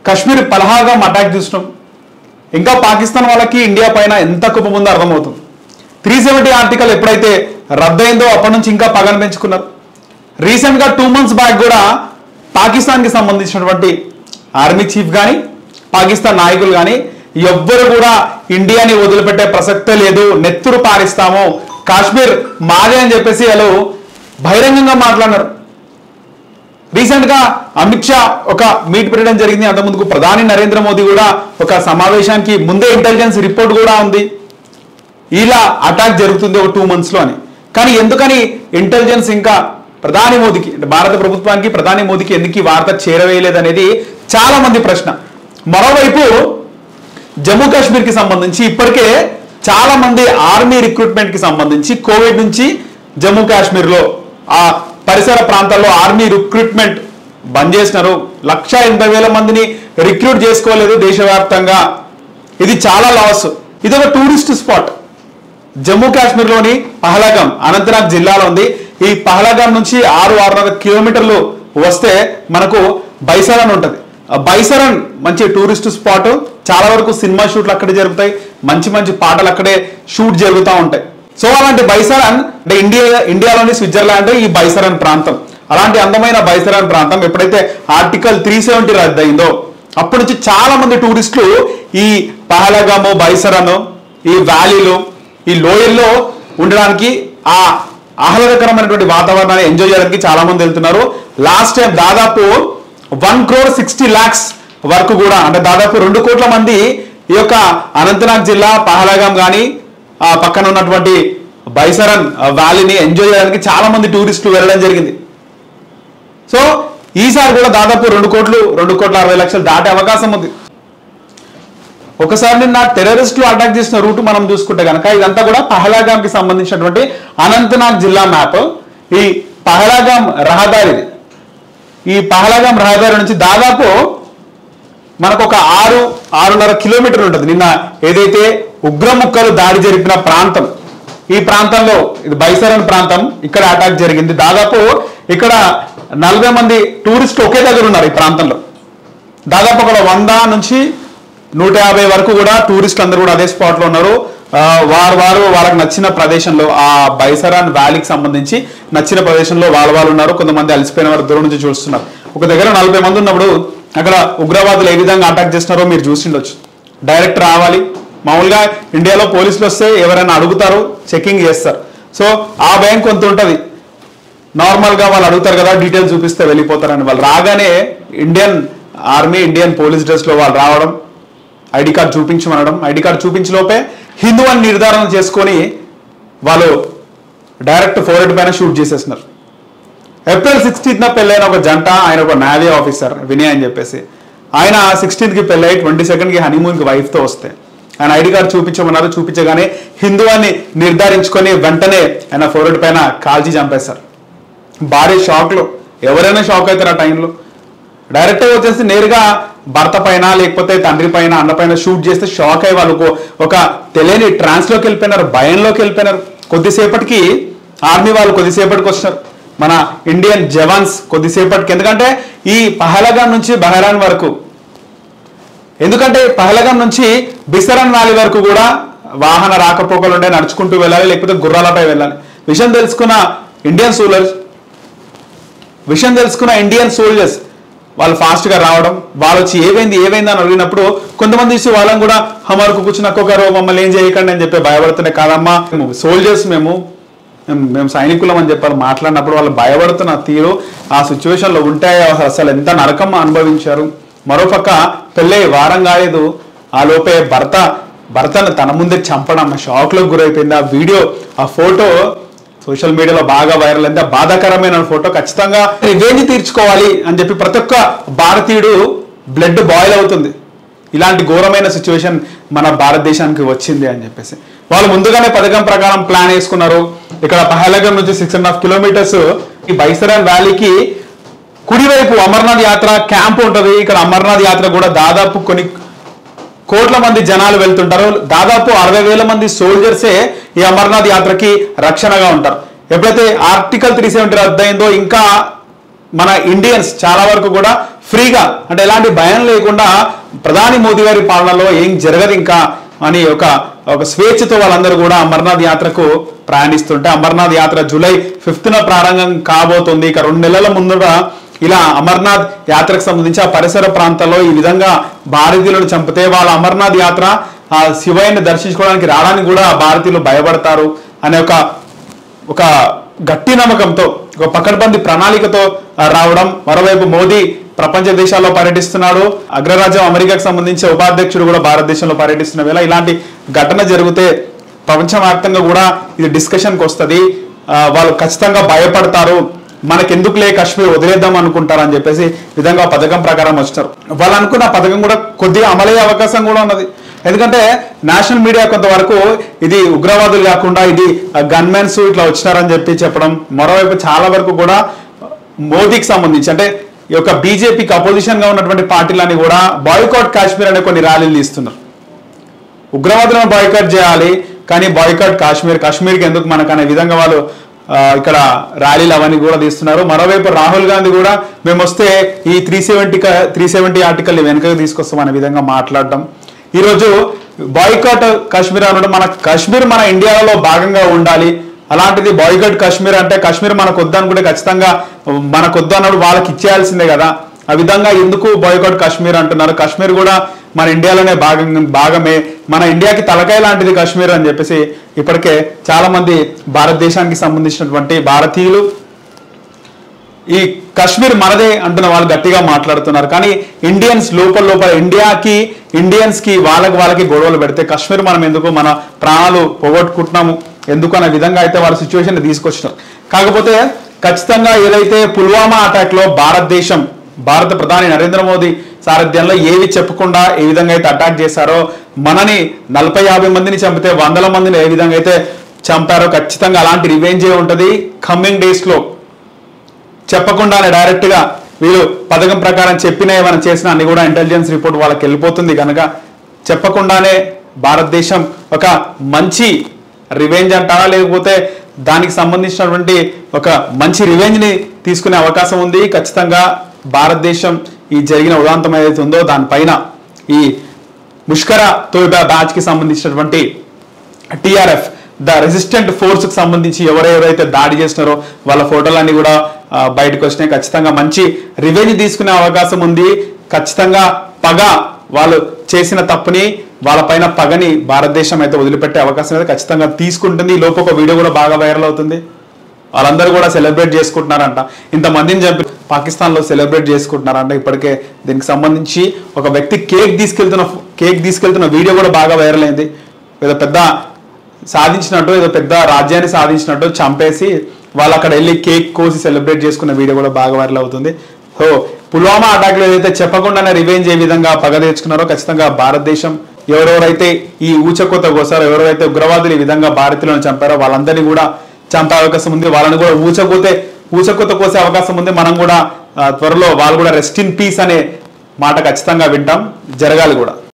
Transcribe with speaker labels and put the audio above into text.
Speaker 1: Kashmir Pahalgam attack చూసినాం. ఇంకా పాకిస్తాన్ వాళ్ళకి ఇండియా పైన ఎంత కోపం ఉందో అర్థమవుతుంది. 370 ఆర్టికల్ ఎప్పుడైతే రద్దయిందో అప్పటి నుంచి ఇంకా పగను పెంచుకున్నారు. రీసెంట్గా 2 months బ్యాక్ కూడా పాకిస్తాన్కి సంబంధించినటువంటి ఆర్మీ చీఫ్ కానీ పాకిస్తాన్ నాయకులు కానీ ఎవ్వరు కూడా ఇండియాని వదిలిపెట్టే ప్రసక్తే లేదు, నెత్తురు పారిస్తాము, కాశ్మీర్ మాదే అని చెప్పేసి వాళ్ళు బహిరంగంగా మాట్లాడారు. రీసెంట్గా అమిత్ షా ఒక మీట్ పెట్టడం జరిగింది. అంతకుముందుకు ప్రధాని నరేంద్ర మోదీ కూడా ఒక సమావేశానికి ముందే ఇంటెలిజెన్స్ రిపోర్ట్ కూడా ఉంది, ఇలా అటాక్ జరుగుతుంది ఒక 2 months అని. కానీ ఎందుకని ఇంటెలిజెన్స్ ఇంకా ప్రధాని మోదీకి అంటే భారత ప్రభుత్వానికి ప్రధాని మోదీకి ఎందుకు ఈ వార్త చేరవేయలేదు అనేది చాలా మంది ప్రశ్న. మరోవైపు జమ్మూ కాశ్మీర్కి సంబంధించి ఇప్పటికే చాలా మంది ఆర్మీ రిక్రూట్మెంట్ కి సంబంధించి కోవిడ్ నుంచి జమ్మూ కాశ్మీర్లో ఆ పరిసర ప్రాంతాల్లో ఆర్మీ రిక్రూట్మెంట్ బంద్ చేసినారు. 1,80,000 మందిని రిక్రూట్ చేసుకోలేదు దేశవ్యాప్తంగా. ఇది చాలా లాస్. ఇది ఒక టూరిస్ట్ స్పాట్. జమ్మూ కాశ్మీర్లోని పహల్గామ్ అనంతనాగ్ జిల్లాలో ఉంది. ఈ పహల్గామ్ నుంచి 6-6.5 కిలోమీటర్లు వస్తే మనకు బైసరన్ ఉంటుంది. బైసరన్ మంచి టూరిస్ట్ స్పాట్. చాలా వరకు సినిమా షూట్లు అక్కడే జరుగుతాయి, మంచి మంచి పాటలు అక్కడే షూట్ జరుగుతూ ఉంటాయి. సో అలాంటి బైసరన్ అంటే ఇండియాలోని స్విట్జర్లాండ్ ఈ బైసరన్ ప్రాంతం. అలాంటి అందమైన బైసరన్ ప్రాంతం ఎప్పుడైతే ఆర్టికల్ 370 రద్దయిందో అప్పటి నుంచి చాలా మంది టూరిస్టులు ఈ పహల్గామ్, బైసరన్, ఈ వ్యాలీలో, ఈ లోయల్లో ఉండడానికి, ఆ ఆహ్లాదకరమైనటువంటి వాతావరణాన్ని ఎంజాయ్ చేయడానికి చాలా మంది వెళ్తున్నారు. లాస్ట్ టైం దాదాపు 1,60,00,000 వరకు కూడా అంటే దాదాపు 2 కోట్ల మంది ఈ యొక్క అనంతనాగ్ జిల్లా పహల్గామ్ కానీ ఆ పక్కన ఉన్నటువంటి బైసరన్ వ్యాలీని ఎంజాయ్ చేయడానికి చాలా మంది టూరిస్టులు వెళ్ళడం జరిగింది. సో ఈసారి కూడా దాదాపు 2,60,00,000 దాటే అవకాశం ఉంది. ఒకసారి నిన్న టెర్రరిస్టులు అటాక్ చేసిన రూట్ మనం చూసుకుంటే కనుక ఇదంతా కూడా పహల్గామ్ కి సంబంధించినటువంటి అనంతనాగ్ జిల్లా మ్యాప్. ఈ పహల్గామ్ రహదారి, ఈ పహల్గామ్ రహదారి నుంచి దాదాపు మనకు ఒక 6-6.5 కిలోమీటర్లు ఉంటుంది. నిన్న ఏదైతే ఉగ్రముక్కలు దాడి జరిపిన ప్రాంతం, ఈ ప్రాంతంలో ఇది బైసరన్ ప్రాంతం, ఇక్కడ అటాక్ జరిగింది. దాదాపు ఇక్కడ 40 మంది టూరిస్టులు ఒకే దగ్గర ఉన్నారు. ఈ ప్రాంతంలో దాదాపు ఒక 100 నుంచి 150 వరకు కూడా టూరిస్టులు అందరూ కూడా అదే స్పాట్ లో ఉన్నారు. వారు వాళ్ళకి నచ్చిన ప్రదేశంలో ఆ బైసరన్ వ్యాలీకి సంబంధించి నచ్చిన ప్రదేశంలో వాళ్ళు ఉన్నారు. కొంతమంది అలసిపోయిన వారు దూరం నుంచి చూస్తున్నారు. ఒక దగ్గర 40 మంది ఉన్నప్పుడు అక్కడ ఉగ్రవాదులు ఏ విధంగా అటాక్ చేస్తున్నారో మీరు చూసిండొచ్చు. డైరెక్ట్ రావాలి. మామూలుగా ఇండియాలో పోలీసులు వస్తే ఎవరైనా అడుగుతారు, చెకింగ్ చేస్తారు. సో ఆ భయం కొంత ఉంటుంది. నార్మల్గా వాళ్ళు అడుగుతారు కదా, డీటెయిల్స్ చూపిస్తే వెళ్ళిపోతారని. వాళ్ళు రాగానే ఇండియన్ ఆర్మీ, ఇండియన్ పోలీస్ డ్రెస్లో వాళ్ళు రావడం, ఐడి కార్డు చూపించమనడం, ఐడి కార్డు చూపించలోపే హిందూ అని నిర్ధారణ చేసుకొని వాళ్ళు డైరెక్ట్ ఫోరెడ్ పైన షూట్ చేసేస్తున్నారు. ఏప్రిల్ 16th పెళ్ళైన ఒక జంట, ఆయన ఒక నేవీ ఆఫీసర్ వినయ్ అని చెప్పేసి, ఆయన 16th పెళ్ళై 22nd హనీమూన్కి వైఫ్తో వస్తే ఆయన ఐడి కార్డు చూపించమన్నారు. చూపించగానే హిందూ అని నిర్ధారించుకొని వెంటనే ఆయన ఫోరెడ్ పైన కాల్చి చంపేశారు. భారీ షాక్లో, ఎవరైనా షాక్ అవుతారు ఆ టైంలో. డైరెక్ట్గా వచ్చేసి నేరుగా భర్త పైన లేకపోతే తండ్రి పైన, అన్న పైన షూట్ చేస్తే షాక్ అయ్యి వాళ్ళకు ఒక తెలియని ట్రాన్స్లోకి వెళ్ళిపోయినారు, భయంలోకి వెళ్ళిపోయినారు. కొద్దిసేపటికి ఆర్మీ వాళ్ళు కొద్దిసేపటికి వస్తున్నారు, మన ఇండియన్ జవాన్స్ కొద్దిసేపటికి. ఎందుకంటే ఈ పహల్గామ్ నుంచి బహరాన్ వరకు, ఎందుకంటే పహల్గామ్ నుంచి బిసరన్ వ్యాలీ వరకు కూడా వాహన రాకపోకలు ఉండే, నడుచుకుంటూ వెళ్ళాలి లేకపోతే గుర్రాలపై వెళ్ళాలి. విషయం తెలుసుకున్న ఇండియన్ సోల్జర్స్ వాళ్ళు ఫాస్ట్గా రావడం, వాళ్ళు వచ్చి ఏమైంది అని అడిగినప్పుడు కొంతమంది చూసి వాళ్ళని కూడా హమార్కు కూర్చున్న ఒక్కొక్కరు మమ్మల్ని ఏం చేయకండి అని చెప్పి భయపడుతున్నాయి. కాదమ్మా, సోల్జర్స్ మేము సైనికులం అని చెప్పారు. మాట్లాడినప్పుడు వాళ్ళు భయపడుతున్న తీరు, ఆ సిచ్యువేషన్లో ఉంటాయో అసలు ఎంత నరకం అనుభవించారు. మరోపక్క పెళ్ళై వారం కాలేదు, ఆ లోపే భర్తను తన ముందే చంపడం, షాక్లోకి గురైపోయింది. ఆ వీడియో, ఆ ఫోటో సోషల్ మీడియాలో బాగా వైరల్ అయింది. బాధాకరమైన ఫోటో. ఖచ్చితంగా రివెంజ్ తీర్చుకోవాలి అని చెప్పి ప్రతి ఒక్క భారతీయుడు బ్లడ్ బాయిల్ అవుతుంది. ఇలాంటి ఘోరమైన సిచ్యువేషన్ మన భారతదేశానికి వచ్చింది అని చెప్పేసి వాళ్ళు ముందుగానే పథకం ప్రకారం ప్లాన్ వేసుకున్నారు. ఇక్కడ పహల్గామ్ నుంచి 6.5 కిలోమీటర్స్ ఈ బైసరన్ వ్యాలీకి కుడివైపు అమర్నాథ్ యాత్ర క్యాంప్ ఉంటుంది. ఇక్కడ అమర్నాథ్ యాత్ర కూడా దాదాపు కొన్ని కోట్ల మంది జనాలు వెళ్తుంటారు. దాదాపు 60,000 మంది సోల్జర్సే ఈ అమర్నాథ్ యాత్రకి రక్షణగా ఉంటారు. ఎప్పుడైతే ఆర్టికల్ 370 రద్దయిందో ఇంకా మన ఇండియన్స్ చాలా వరకు కూడా ఫ్రీగా అంటే ఎలాంటి భయం లేకుండా ప్రధాని మోదీ గారి పాలనలో ఏం జరగదు ఇంకా అని ఒక స్వేచ్ఛతో వాళ్ళందరూ కూడా అమర్నాథ్ యాత్రకు ప్రయాణిస్తుంటే అమర్నాథ్ యాత్ర జూలై 5న ప్రారంభం కాబోతుంది. ఇక 2 నెలల ముందుగా ఇలా అమర్నాథ్ యాత్రకు సంబంధించి ఆ పరిసర ప్రాంతాల్లో ఈ విధంగా భారతీయులను చంపితే వాళ్ళ అమర్నాథ్ యాత్ర ఆ శివయ్యని దర్శించుకోవడానికి రావడానికి కూడా భారతీయులు భయపడతారు అనే ఒక గట్టి నమ్మకంతో ఒక పకడ్బందీ ప్రణాళికతో రావడం. మరోవైపు మోదీ ప్రపంచ దేశాల్లో పర్యటిస్తున్నాడు. అగ్రరాజ్యం అమెరికాకు సంబంధించి ఉపాధ్యక్షుడు కూడా భారతదేశంలో పర్యటిస్తున్న వేళ ఇలాంటి ఘటన జరిగితే ప్రపంచవ్యాప్తంగా కూడా ఇది డిస్కషన్కి వస్తుంది. వాళ్ళు ఖచ్చితంగా భయపడతారు, మనకెందుకులే కాశ్మీర్ వదిలేద్దాం అనుకుంటారు అని చెప్పేసి విధంగా పథకం ప్రకారం వచ్చారు. వాళ్ళు అనుకున్న పథకం కూడా కొద్దిగా అమలయ్యే అవకాశం కూడా ఉన్నది. ఎందుకంటే నేషనల్ మీడియా కొంతవరకు ఇది ఉగ్రవాదులు కాకుండా ఇది గన్మెన్స్ ఇట్లా వచ్చినారని చెప్పడం, మరోవైపు చాలా వరకు కూడా మోదీకి సంబంధించి అంటే ఈ యొక్క బీజేపీకి అపోజిషన్ గా ఉన్నటువంటి పార్టీలని కూడా బాయ్కాట్ కాశ్మీర్ అనే కొన్ని ర్యాలీలు తీస్తున్నారు. ఉగ్రవాదులను బాయ్కాట్ చేయాలి కానీ బాయ్కాట్ కాశ్మీర్కి ఎందుకు మనకు అనే విధంగా వాళ్ళు ఇక్కడ ర్యాలీలు అవన్నీ కూడా తీస్తున్నారు. మరోవైపు రాహుల్ గాంధీ కూడా మేము వస్తే ఈ 370 ఆర్టికల్ని వెనుకకు తీసుకొస్తాం అనే విధంగా మాట్లాడడం. ఈరోజు బాయ్కాట్ కాశ్మీర్ అనడం మన కాశ్మీర్ మన ఇండియాలో భాగంగా ఉండాలి, అలాంటిది బాయ్కాట్ కాశ్మీర్ అంటే కాశ్మీర్ మనకు వద్దు అనుకుంటే ఖచ్చితంగా మనకు వద్దు అన్నాడు వాళ్ళకి ఇచ్చేయాల్సిందే కదా. ఆ విధంగా ఎందుకు బాయ్కాట్ కాశ్మీర్ అంటున్నారు? కాశ్మీర్ కూడా మన ఇండియాలోనే భాగమే, మన ఇండియాకి తలకాయ లాంటిది కాశ్మీర్ అని చెప్పేసి ఇప్పటికే చాలా మంది భారతదేశానికి సంబంధించినటువంటి భారతీయులు ఈ కాశ్మీర్ మనదే అంటున్న వాళ్ళు గట్టిగా మాట్లాడుతున్నారు. కానీ ఇండియన్స్ లోపల ఇండియన్స్ కి వాళ్ళకి గొడవలు పెడితే కాశ్మీర్ మనం ఎందుకు మన ప్రాణాలు పోగొట్టుకుంటున్నాము ఎందుకు అనే విధంగా అయితే వాళ్ళ సిచ్యువేషన్ తీసుకొచ్చినారు. కాకపోతే ఖచ్చితంగా ఏదైతే పుల్వామా అటాక్ లో భారత ప్రధాని నరేంద్ర మోదీ సారథ్యంలో ఏవి చెప్పకుండా ఏ విధంగా అయితే అటాక్ చేశారో, మనని 40-50 మందిని చంపితే 100 మందిని ఏ విధంగా అయితే చంపారో ఖచ్చితంగా అలాంటి రివెంజే ఉంటుంది. కమింగ్ డేస్ లో చెప్పకుండానే డైరెక్ట్ గా వీళ్ళు పథకం ప్రకారం చెప్పినా ఏమైనా చేసినా అన్ని కూడా ఇంటెలిజెన్స్ రిపోర్ట్ వాళ్ళకి వెళ్ళిపోతుంది. కనుక చెప్పకుండానే భారతదేశం ఒక మంచి రివెంజ్ అంటారా లేకపోతే దానికి సంబంధించినటువంటి ఒక మంచి రివెంజ్ ని తీసుకునే అవకాశం ఉంది. ఖచ్చితంగా భారతదేశం ఈ జరిగిన ఉదాంతం ఏదైతే ఉందో దానిపైన ఈ ముష్కరా తోయిబా బ్యాచ్ కి సంబంధించినటువంటి TRF ద రెసిస్టెంట్ ఫోర్స్ కి సంబంధించి ఎవరైతే దాడి చేస్తున్నారో వాళ్ళ ఫోటోలన్నీ కూడా బయటకు వచ్చినాయి. ఖచ్చితంగా మంచి రివెంజ్ తీసుకునే అవకాశం ఉంది. ఖచ్చితంగా వాళ్ళు చేసిన తప్పుని వాళ్ళపైన పగని భారతదేశం అయితే వదిలిపెట్టే అవకాశం అయితే ఖచ్చితంగా తీసుకుంటుంది. ఈ లోపు ఒక వీడియో కూడా బాగా వైరల్ అవుతుంది. వాళ్ళందరూ కూడా సెలబ్రేట్ చేసుకుంటున్నారంట. ఇంతమందిని చంపి పాకిస్తాన్లో సెలబ్రేట్ చేసుకుంటున్నారంట. ఇప్పటికే దీనికి సంబంధించి ఒక వ్యక్తి కేక్ తీసుకెళ్తున్న వీడియో కూడా బాగా వైరల్ అయింది. ఏదో పెద్ద సాధించినట్టు ఏదో పెద్ద రాజ్యాన్ని సాధించినట్టు చంపేసి వాళ్ళు అక్కడ వెళ్ళి కేక్ కోసి సెలబ్రేట్ చేసుకున్న వీడియో కూడా బాగా వైరల్ అవుతుంది. సో పుల్వామా అటాక్ లో ఏదైతే చెప్పకుండానే రివెంజ్ ఏ విధంగా పగ తెచ్చుకున్నారో ఖచ్చితంగా భారతదేశం ఎవరెవరైతే ఈ ఊచకోత కోసారో ఎవరెవరైతే ఉగ్రవాదులు ఈ విధంగా భారతీయులను చంపారో వాళ్ళందరినీ కూడా చంపే అవకాశం ఉంది. వాళ్ళని కూడా ఊచకోత కోసే అవకాశం ఉంది. మనం కూడా త్వరలో వాళ్ళు కూడా రెస్ట్ ఇన్ పీస్ అనే మాట ఖచ్చితంగా వింటాం, జరగాలి కూడా.